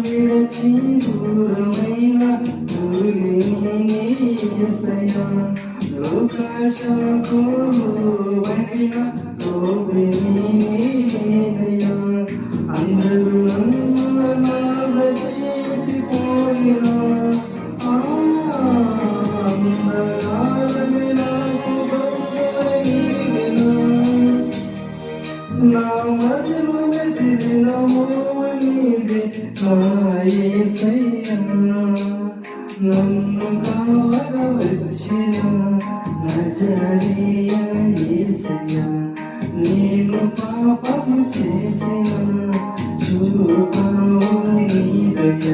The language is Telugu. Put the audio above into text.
విడచి దూరమైన యేసయ్యా లోకాశకు వడిన నేనయ్యా అందరూ నన్ను అనాథ చేసిపోయినా అందరాలమే నాకు బంధువైనా నా మదిలో మెదిలిన మోనిదే నా యేసయ్యా నన్ను కావగా వచ్చిన నజరేయ యేసయ్యా నేను పాపము చేసిన చూపావు నీ దయ